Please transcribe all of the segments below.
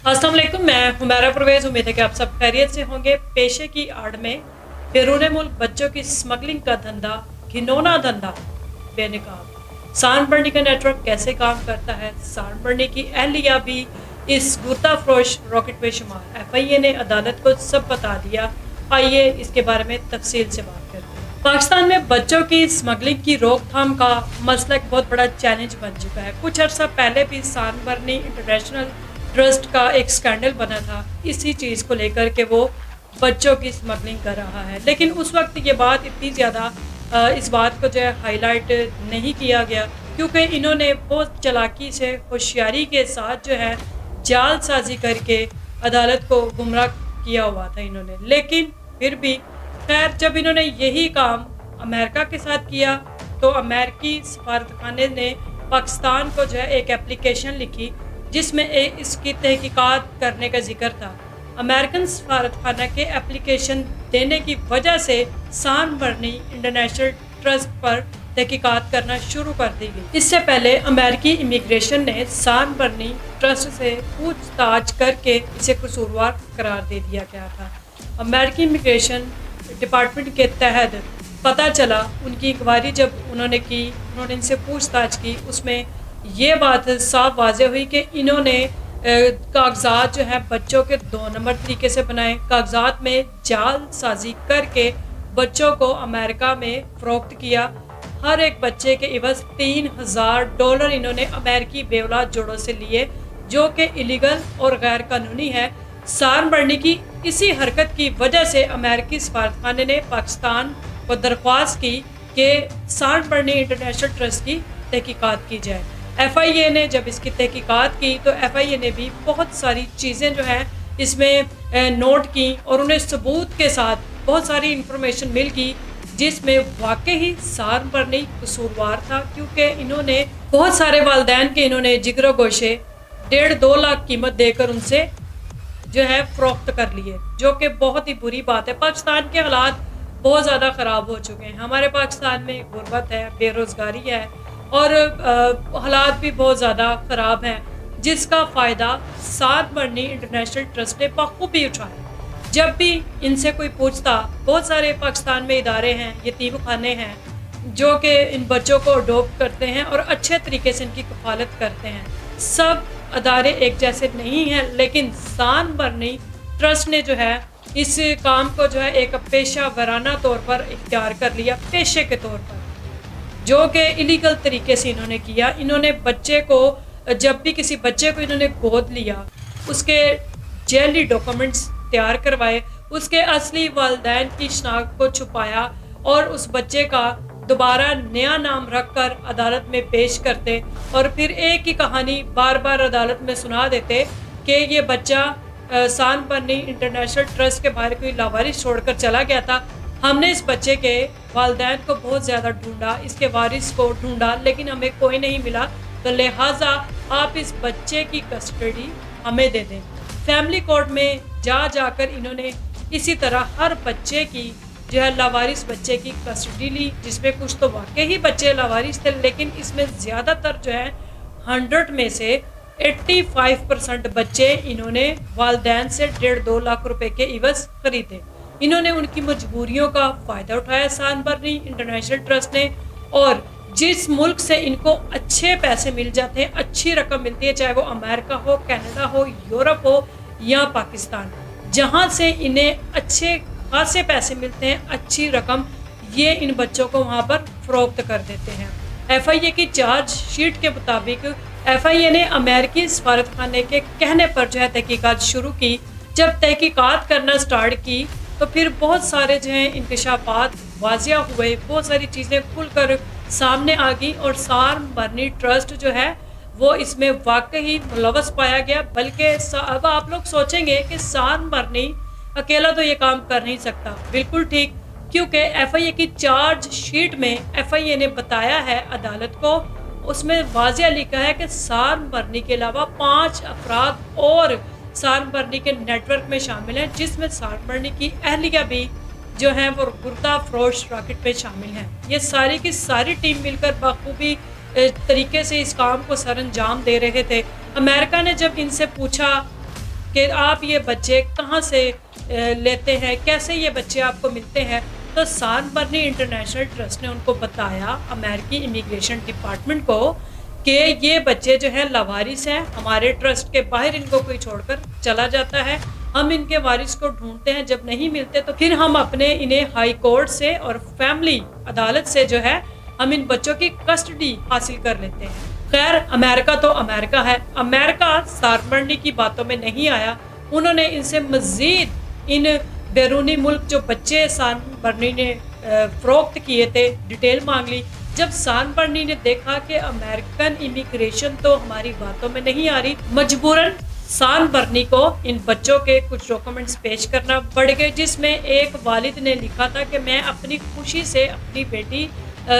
अस्सलाम वालेकुम, मैं हुमैरा परवेज़। उम्मीद है कि आप सब खैरियत से होंगे। पेशे की आड़ में बैरून मुल्क बच्चों की स्मगलिंग का धंधा, घिनौना धंधा बेनकाब। सांड बढ़नी का नेटवर्क कैसे काम करता है, सांड बढ़नी की अहलिया भी इस गुर्दाफरोश रॉकेट में शुमार। FIA ने अदालत को सब बता दिया। आइए इसके बारे में तफसील से बात करते हैं। पाकिस्तान में बच्चों की स्मगलिंग की रोकथाम का मसला एक बहुत बड़ा चैलेंज बन चुका है। कुछ अर्सा पहले भी सांड बढ़नी इंटरनेशनल ट्रस्ट का एक स्कैंडल बना था इसी चीज़ को लेकर के वो बच्चों की स्मगलिंग कर रहा है, लेकिन उस वक्त ये बात इतनी ज़्यादा इस बात को जो है हाईलाइट नहीं किया गया, क्योंकि इन्होंने बहुत चालाकी से होशियारी के साथ जो है जालसाजी करके अदालत को गुमराह किया हुआ था इन्होंने। लेकिन फिर भी खैर जब इन्होंने यही काम अमेरिका के साथ किया तो अमेरिकी सफारतखाने ने पाकिस्तान को जो है एक एप्लीकेशन लिखी जिसमें इसकी तहकीकात करने का जिक्र था। अमेरिकन सफारतखाना के एप्लीकेशन देने की वजह से सांड बढ़नी इंटरनेशनल ट्रस्ट पर तहकीकात करना शुरू कर दी गई। इससे पहले अमेरिकी इमिग्रेशन ने सांड बढ़नी ट्रस्ट से पूछताछ करके इसे कसूरवार करार दे दिया गया था। अमेरिकी इमिग्रेशन डिपार्टमेंट के तहत पता चला, उनकी इंक्वायरी जब उन्होंने इनसे पूछताछ की, उसमें ये बात साफ वाज़ेह हुई कि इन्होंने कागजात जो है बच्चों के 2 नंबर तरीके से बनाए, कागजात में जालसाजी करके बच्चों को अमेरिका में फ़रोख्त किया। हर एक बच्चे के इवज़ $3000 इन्होंने अमेरिकी बेऔलाद जोड़ों से लिए, जो कि इलीगल और गैर कानूनी है। सांड बढ़नी की इसी हरकत की वजह से अमेरिकी सफारतखाने ने पाकिस्तान को दरख्वास्त की कि सांड बढ़नी इंटरनेशनल ट्रस्ट की तहकीकात की जाए। FIA ने जब इसकी तहकीकात की तो FIA ने भी बहुत सारी चीज़ें जो हैं इसमें नोट की और उन्हें सबूत के साथ बहुत सारी इंफॉर्मेशन मिल गई, जिसमें वाकई ही सांड बढ़नी कसूरवार था, क्योंकि इन्होंने बहुत सारे वालिदैन के इन्होंने जिगर गोशे 1.5-2 लाख कीमत देकर उनसे जो है फ़रोख्त कर लिए, जो कि बहुत ही बुरी बात है। पाकिस्तान के हालात बहुत ज़्यादा ख़राब हो चुके हैं। हमारे पाकिस्तान में गुर्बत है, बेरोज़गारी है और हालात भी बहुत ज़्यादा ख़राब हैं, जिसका फ़ायदा सांड बढ़नी इंटरनेशनल ट्रस्ट ने बखूबी उठाया। जब भी इनसे कोई पूछता, बहुत सारे पाकिस्तान में इदारे हैं, यतीम खाने हैं, जो कि इन बच्चों को अडॉप्ट करते हैं और अच्छे तरीके से इनकी कफ़ालत करते हैं। सब अदारे एक जैसे नहीं हैं, लेकिन सांड बढ़नी ट्रस्ट ने जो है इस काम को जो है एक पेशा वराना तौर पर इख्तियार कर लिया, पेशे के तौर पर, जो कि इलीगल तरीके से इन्होंने किया। इन्होंने बच्चे को, जब भी किसी बच्चे को इन्होंने गोद लिया, उसके जेली डॉक्यूमेंट्स तैयार करवाए, उसके असली वालिदैन की शनाख्त को छुपाया और उस बच्चे का दोबारा नया नाम रखकर अदालत में पेश करते और फिर एक ही कहानी बार बार अदालत में सुना देते कि ये बच्चा सांड बढ़नी इंटरनेशनल ट्रस्ट के बाहर कोई लावारिस छोड़कर चला गया था। हमने इस बच्चे के वालिदैन को बहुत ज़्यादा ढूंढा, इसके वारिस को ढूंढा, लेकिन हमें कोई नहीं मिला, तो लिहाजा आप इस बच्चे की कस्टडी हमें दे दें। फैमिली कोर्ट में जाकर इन्होंने इसी तरह हर बच्चे की जो है लावारिस बच्चे की कस्टडी ली, जिसमें कुछ तो वाकई ही बच्चे लावारिस थे, लेकिन इसमें ज़्यादातर जो है 100 में से 85% बच्चे इन्होंने वालिदैन से 1.5-2 लाख रुपए के इवज़ खरीदे। इन्होंने उनकी मजबूरियों का फ़ायदा उठाया सांड बढ़नी इंटरनेशनल ट्रस्ट ने, और जिस मुल्क से इनको अच्छे पैसे मिल जाते हैं, अच्छी रकम मिलती है, चाहे वो अमेरिका हो, कनाडा हो, यूरोप हो या पाकिस्तान, जहाँ से इन्हें अच्छे खासे पैसे मिलते हैं, अच्छी रकम, ये इन बच्चों को वहाँ पर फ़रोख्त कर देते हैं। FIA की चार्ज शीट के मुताबिक FIA ने अमेरिकी सफारतखाने के कहने पर जो है तहकीकात शुरू की। जब तहकीकात करना स्टार्ट की तो फिर बहुत सारे जो हैं इंकशाफात वाज़िया हुए, बहुत सारी चीज़ें खुलकर सामने आ गई और सांड बढ़नी ट्रस्ट जो है वो इसमें वाकई मुलव्वस पाया गया। बल्कि अब आप लोग सोचेंगे कि सांड बढ़नी अकेला तो ये काम कर नहीं सकता, बिल्कुल ठीक, क्योंकि FIA की चार्ज शीट में FIA ने बताया है अदालत को, उसमें वाज़िया लिखा है कि सांड बढ़नी के अलावा 5 अफराद और सांड बढ़नी के नेटवर्क में शामिल हैं, जिसमें सांड बढ़नी की अहलिया भी जो हैं वो गुर्दाफरोश रॉकेट में शामिल हैं। ये सारी की सारी टीम मिलकर बखूबी तरीके से इस काम को सर अंजाम दे रहे थे। अमेरिका ने जब इनसे पूछा کہ آپ یہ بچے کہاں سے لیتے ہیں, کیسے یہ بچے آپ کو ملتے ہیں. تو سان برنی انٹرنیشنل ٹرسٹ نے ان کو بتایا, امریکی امیگریشن ڈپارٹمنٹ کو, کہ یہ بچے جو ہیں لاوارث ہیں, ہمارے ٹرسٹ کے باہر ان کو کوئی چھوڑ کر چلا جاتا ہے, ہم ان کے وارث کو ڈھونڈتے ہیں, جب نہیں ملتے تو پھر ہم انہیں ہائی کورٹ سے اور فیملی عدالت سے جو ہے ہم ان بچوں کی کسٹڈی حاصل کر لیتے ہیں. خیر, امریکہ تو امریکہ ہے. امریکہ سان برنی کی باتوں میں نہیں آیا. انہوں نے ان سے مزید ان بیرونی ملک جو بچے سان برنی نے فروخت کیے تھے ڈیٹیل مانگ لی. جب سان برنی نے دیکھا کہ امریکن امیگریشن تو ہماری باتوں میں نہیں آ رہی, مجبوراً سان برنی کو ان بچوں کے کچھ ڈاکومنٹس پیش کرنا پڑ گئے, جس میں ایک والد نے لکھا تھا کہ میں اپنی خوشی سے اپنی بیٹی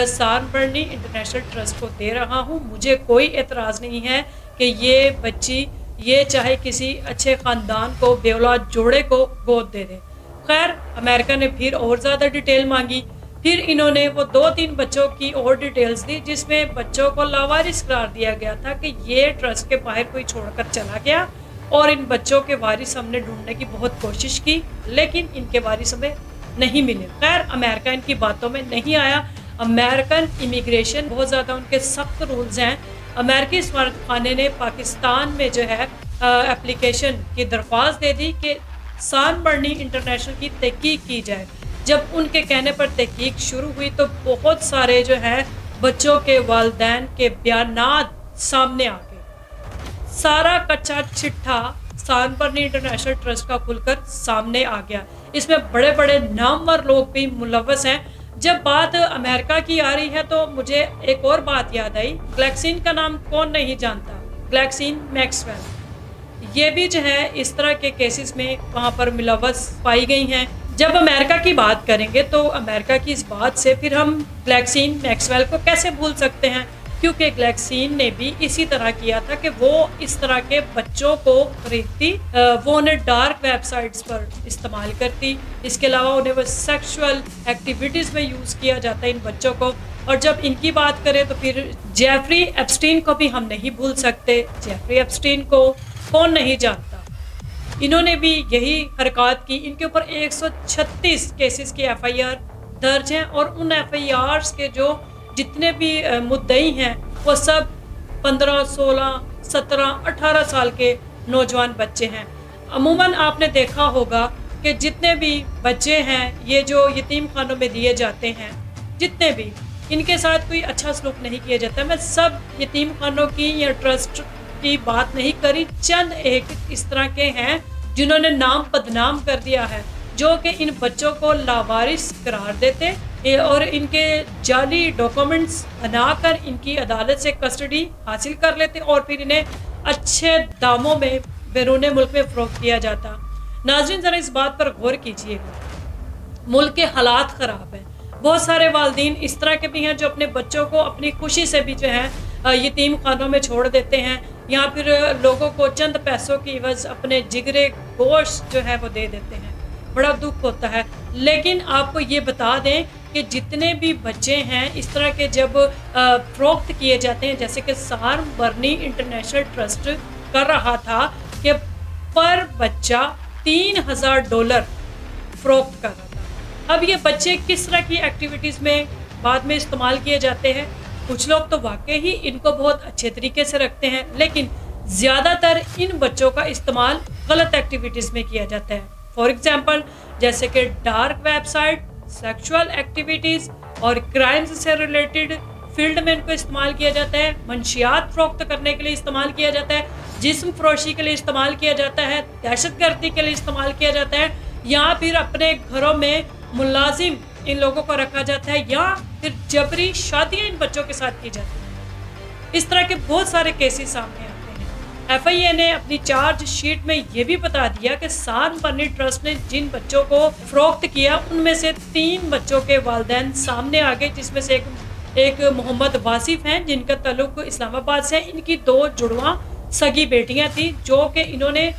سان برنی انٹرنیشنل ٹرسٹ کو دے رہا ہوں, مجھے کوئی اعتراض نہیں ہے کہ یہ بچی یہ چاہے کسی اچھے خاندان کو, بے اولاد جوڑے کو گود دے دے. خیر, امریکہ نے پھر اور زیادہ ڈیٹیل مانگی. پھر انہوں نے وہ 2-3 بچوں کی اور ڈیٹیلز دی, جس میں بچوں کو لاوارث قرار دیا گیا تھا کہ یہ ٹرسٹ کے باہر کوئی چھوڑ کر چلا گیا, اور ان بچوں کے وارث ہم نے ڈھونڈنے کی بہت کوشش کی, لیکن ان کے وارث ہمیں نہیں ملے. خیر, امریکہ ان کی باتوں میں نہیں آیا. امریکن امیگریشن بہت زیادہ ان کے سخت رولز ہیں. امریکی سفارت خانے نے پاکستان میں جو ہے اپلیکیشن کی درخواست دے دی کہ سان برنی انٹرنیشنل کی تحقیق کی جائے. جب ان کے کہنے پر تحقیق شروع ہوئی تو بہت سارے جو ہے بچوں کے والدین کے بیانات سامنے آ گئے. سارا کچا چٹھا سان برنی انٹرنیشنل ٹرسٹ کا کھل کر سامنے آ گیا. اس میں بڑے بڑے نامور لوگ بھی ملوث ہیں. جب بات امریکہ کی آ رہی ہے تو مجھے ایک اور بات یاد آئی. گلیکسین کا نام کون نہیں جانتا, گلیکسین میکسویل. یہ بھی جو ہے اس طرح کے کیسز میں وہاں پر ملوث پائی گئی ہیں. جب امریکہ کی بات کریں گے تو امریکہ کی اس بات سے پھر ہم گلیکسین میکسویل کو کیسے بھول سکتے ہیں, کیونکہ گلیکسین نے بھی اسی طرح کیا تھا کہ وہ اس طرح کے بچوں کو خریدتی, وہ انہیں ڈارک ویب سائٹس پر استعمال کرتی. اس کے علاوہ انہیں وہ سیکشول ایکٹیویٹیز میں یوز کیا جاتا ہے ان بچوں کو. اور جب ان کی بات کریں تو پھر جیفری ایپسٹین کو بھی ہم نہیں بھول سکتے. جیفری ایپسٹین کو کون نہیں جانتا, انہوں نے بھی یہی حرکات کی. ان کے اوپر 136 کیسز کی FIR درج ہیں, اور ان FIRs کے جو جتنے بھی مدعی ہیں وہ سب 15, 16, 17, 18 سال کے نوجوان بچے ہیں. عموماً آپ نے دیکھا ہوگا کہ جتنے بھی بچے ہیں یہ جو یتیم خانوں میں دیے جاتے ہیں, جتنے بھی ان کے ساتھ کوئی اچھا سلوک نہیں کیا جاتا. میں سب یتیم خانوں کی یا ٹرسٹ کی بات نہیں کری, چند ایک اس طرح کے ہیں جنہوں نے نام بدنام کر دیا ہے, جو کہ ان بچوں کو لاوارث قرار دیتے اور ان کے جعلی ڈاکومنٹس بنا کر ان کی عدالت سے کسٹڈی حاصل کر لیتے, اور پھر انہیں اچھے داموں میں بیرون ملک میں فروخت کیا جاتا. ناظرین, ذرا اس بات پر غور کیجیے گا, ملک کے حالات خراب ہیں. بہت سارے والدین اس طرح کے بھی ہیں جو اپنے بچوں کو اپنی خوشی سے بھی جو ہے یتیم خانوں میں چھوڑ دیتے ہیں, یا پھر لوگوں کو چند پیسوں کی عوض اپنے جگرے گوشت جو ہے وہ دے دیتے ہیں. بڑا دکھ ہوتا ہے. لیکن آپ کو یہ بتا دیں کہ جتنے بھی بچے ہیں اس طرح کے جب فروخت کیے جاتے ہیں, جیسے کہ سان برنی انٹرنیشنل ٹرسٹ کر رہا تھا کہ پر بچہ $3,000 فروخت کر رہا تھا. اب یہ بچے کس طرح کی ایکٹیویٹیز میں بعد میں استعمال کیے جاتے ہیں. کچھ لوگ تو واقعی ہی ان کو بہت اچھے طریقے سے رکھتے ہیں, لیکن زیادہ تر ان بچوں کا استعمال غلط ایکٹیویٹیز میں کیا جاتا ہے. فار ایگزامپل جیسے کہ dark web site, sexual activities اور کرائمز سے ریلیٹڈ فیلڈ میں ان کو استعمال کیا جاتا ہے. منشیات فروخت کرنے کے لیے استعمال کیا جاتا ہے, جسم فروشی کے لیے استعمال کیا جاتا ہے, دہشت گردی کے لیے استعمال کیا جاتا ہے, یا پھر اپنے گھروں میں ملازم ان لوگوں کو رکھا جاتا ہے, یا پھر جبری شادیاں ان بچوں کے ساتھ کی جاتی ہیں. اس طرح کے بہت سارے کیسز سامنے آتے ہیں. FIA نے اپنی چارج شیٹ میں یہ بھی بتا دیا کہ سان برنی ٹرسٹ نے جن بچوں کو فروخت کیا ان میں سے 3 بچوں کے والدین سامنے آ گئے, جس میں سے ایک محمد واصف ہیں جن کا تعلق اسلام آباد سے. ان کی 2 جڑواں سگی بیٹیاں تھیں جو کہ انہوں نے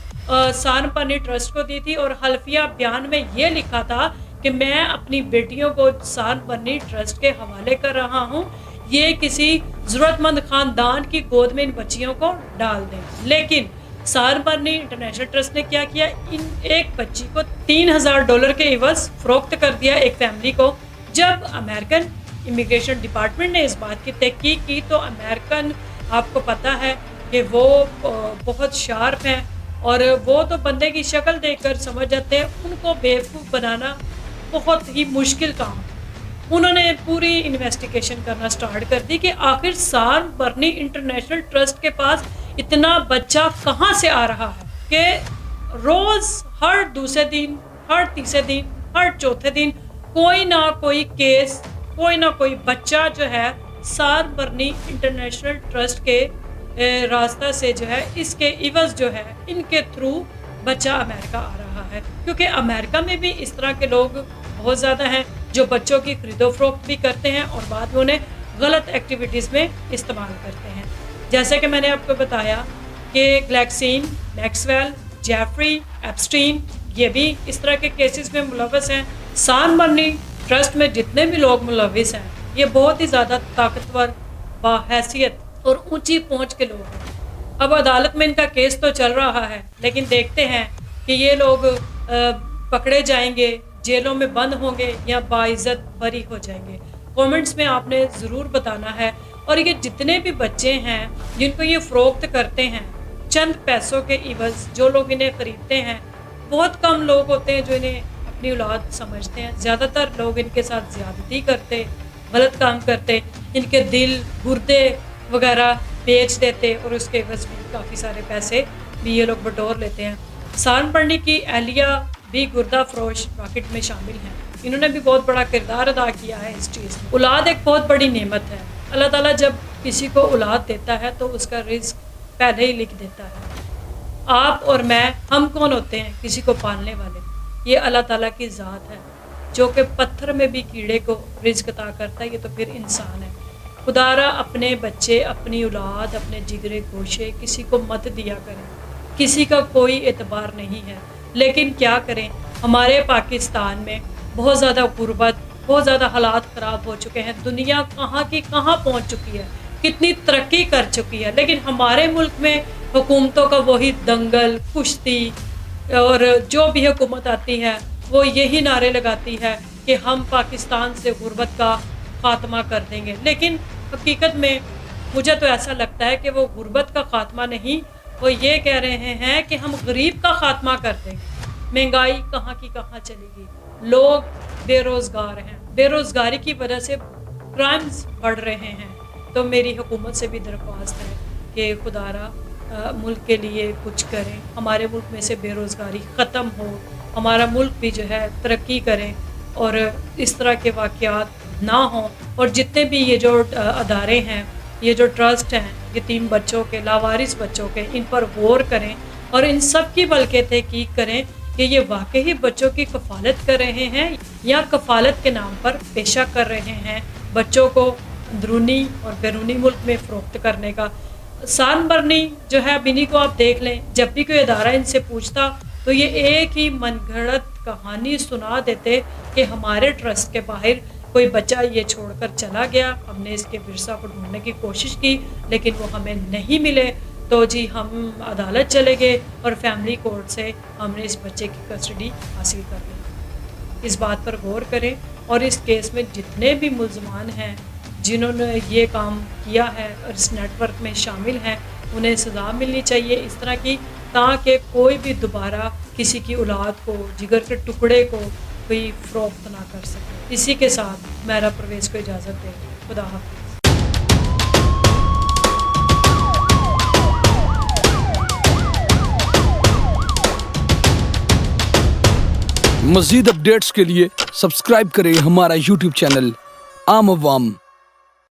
سان برنی ٹرسٹ کو دی تھی, اور حلفیہ بیان میں یہ لکھا تھا کہ میں اپنی بیٹیوں کو سان برنی ٹرسٹ کے حوالے کر رہا ہوں, یہ کسی ضرورت مند خاندان کی گود میں ان بچیوں کو ڈال دیں. لیکن सारबर्नी इंटरनेशनल ट्रस्ट ने क्या किया, इन एक बच्ची को $3000 के इवज फरोख्त कर दिया एक फैमिली को। जब अमेरिकन इमिग्रेशन डिपार्टमेंट ने इस बात की तहकीक की तो अमेरिकन, आपको पता है कि वो बहुत शार्प हैं और वो तो बंदे की शक्ल देखकर समझ जाते हैं, उनको बेवकूफ़ बनाना बहुत ही मुश्किल काम। उन्होंने पूरी इन्वेस्टिगेशन करना स्टार्ट कर दी कि आखिर सारबर्नी इंटरनेशनल ट्रस्ट के पास इतना बच्चा कहाँ से आ रहा है कि रोज़ हर दूसरे दिन, हर तीसरे दिन, हर चौथे दिन कोई ना कोई केस, कोई ना कोई बच्चा जो है सारबर्नी इंटरनेशनल ट्रस्ट के रास्ता से जो है, इसके इवज़ जो है, इनके थ्रू बच्चा अमेरिका आ रहा है। क्योंकि अमेरिका में भी इस तरह के लोग बहुत ज़्यादा हैं जो बच्चों की खरीदो फरोख्त भी करते हैं और बाद में उन्हें गलत एक्टिविटीज़ में इस्तेमाल करते हैं। जैसे कि मैंने आपको बताया कि ग्लैक्सिन, मैक्सवेल, जेफरी, एप्स्टीन, ये भी इस तरह के केसेस में मुलव्वस हैं। सारबर्नी ट्रस्ट में जितने भी लोग मुलव्वस हैं, ये बहुत ही ज़्यादा ताकतवर, बाहैसियत और ऊंची पहुंच के लोग हैं। अब अदालत में इनका केस तो चल रहा है, लेकिन देखते हैं कि ये लोग पकड़े जाएंगे, जेलों में बंद होंगे या बाइज़्ज़त बरी हो जाएंगे। कमेंट्स में आपने ज़रूर बताना है। और ये जितने भी बच्चे हैं जिनको ये फ़रोख्त करते हैं चंद पैसों के इवज़, जो लोग इन्हें ख़रीदते हैं, बहुत कम लोग होते हैं जो इन्हें अपनी औलाद समझते हैं। ज़्यादातर लोग इनके साथ ज़्यादती करते, गलत काम करते, इनके दिल, गुर्दे वगैरह बेच देते और उसके इवज़ में काफ़ी सारे पैसे भी ये लोग बटोर लेते हैं। सारबर्नी की एहलिया भी गुर्दा फरोश रॉकेट में शामिल हैं। इन्होंने भी बहुत बड़ा किरदार अदा किया है इस चीज़ में। औलाद एक बहुत बड़ी नेमत है। अल्लाह ताला जब किसी को औलाद देता है तो उसका रिज़्क पहले ही लिख देता है। आप और मैं, हम कौन होते हैं किसी को पालने वाले? ये अल्लाह ताला की ज़ात है जो कि पत्थर में भी कीड़े को रिज़्क अता करता है, ये तो फिर इंसान है। खुदारा अपने बच्चे, अपनी औलाद, अपने जिगरे गोशे किसी को मत दिया करें। किसी का कोई एतबार नहीं है। लेकिन क्या करें, हमारे पाकिस्तान में बहुत ज़्यादा गुर्बत, बहुत ज़्यादा हालात ख़राब हो चुके हैं। दुनिया कहाँ की कहाँ पहुँच चुकी है, कितनी तरक्की कर चुकी है, लेकिन हमारे मुल्क में हुकूमतों का वही दंगल, कुश्ती, और जो भी हुकूमत आती है वो यही नारे लगाती है कि हम पाकिस्तान से गुर्बत का ख़ात्मा कर देंगे। लेकिन हकीकत में मुझे तो ऐसा लगता है कि वो गुर्बत का ख़ात्मा नहीं, वो ये कह रहे हैं कि हम गरीब का ख़ात्मा कर देंगे। महंगाई कहाँ की कहाँ चलेगी, लोग बेरोज़गार हैं, बेरोज़गारी की वजह से क्राइम्स बढ़ रहे हैं। तो मेरी हुकूमत से भी दरख्वास्त है कि खुदारा मुल्क के लिए कुछ करें, हमारे मुल्क में से बेरोज़गारी ख़त्म हो, हमारा मुल्क भी जो है तरक्की करें और इस तरह के वाक़यात ना हों। और जितने भी ये जो अदारे हैं, ये जो ट्रस्ट हैं, यतीम बच्चों के, लावारिस बच्चों के, इन पर गौर करें और इन सब की बल्कि तहकीक करें कि ये वाकई बच्चों की कफ़ालत कर रहे हैं या कफ़ालत के नाम पर पेशा कर रहे हैं बच्चों को अंदरूनी और बैरूनी मुल्क में फ़रोख्त करने का। सारबर्नी जो है, अब इन्हीं को आप देख लें, जब भी कोई अदारा इनसे पूछता तो ये एक ही मनगढ़ंत कहानी सुना देते कि हमारे ट्रस्ट के बाहर कोई बच्चा ये छोड़कर चला गया, हमने इसके विरसा को ढूंढने की कोशिश की लेकिन वो हमें नहीं मिले, तो जी हम अदालत चले गए और फैमिली कोर्ट से हमने इस बच्चे की कस्टडी हासिल कर ली। इस बात पर गौर करें और इस केस में जितने भी मुल्ज़मान हैं जिन्होंने ये काम किया है और इस नेटवर्क में शामिल हैं, उन्हें सज़ा मिलनी चाहिए इस तरह की, ताकि कोई भी दोबारा किसी की औलाद को, जिगर के टुकड़े को कोई फ़रोख्त ना कर सके। इसी के साथ मेरा परवेज़ को इजाज़त दें। खुदा हाफ़िज़। मज़ीद अपडेट्स के लिए सब्सक्राइब करें हमारा YouTube चैनल आम अवाम।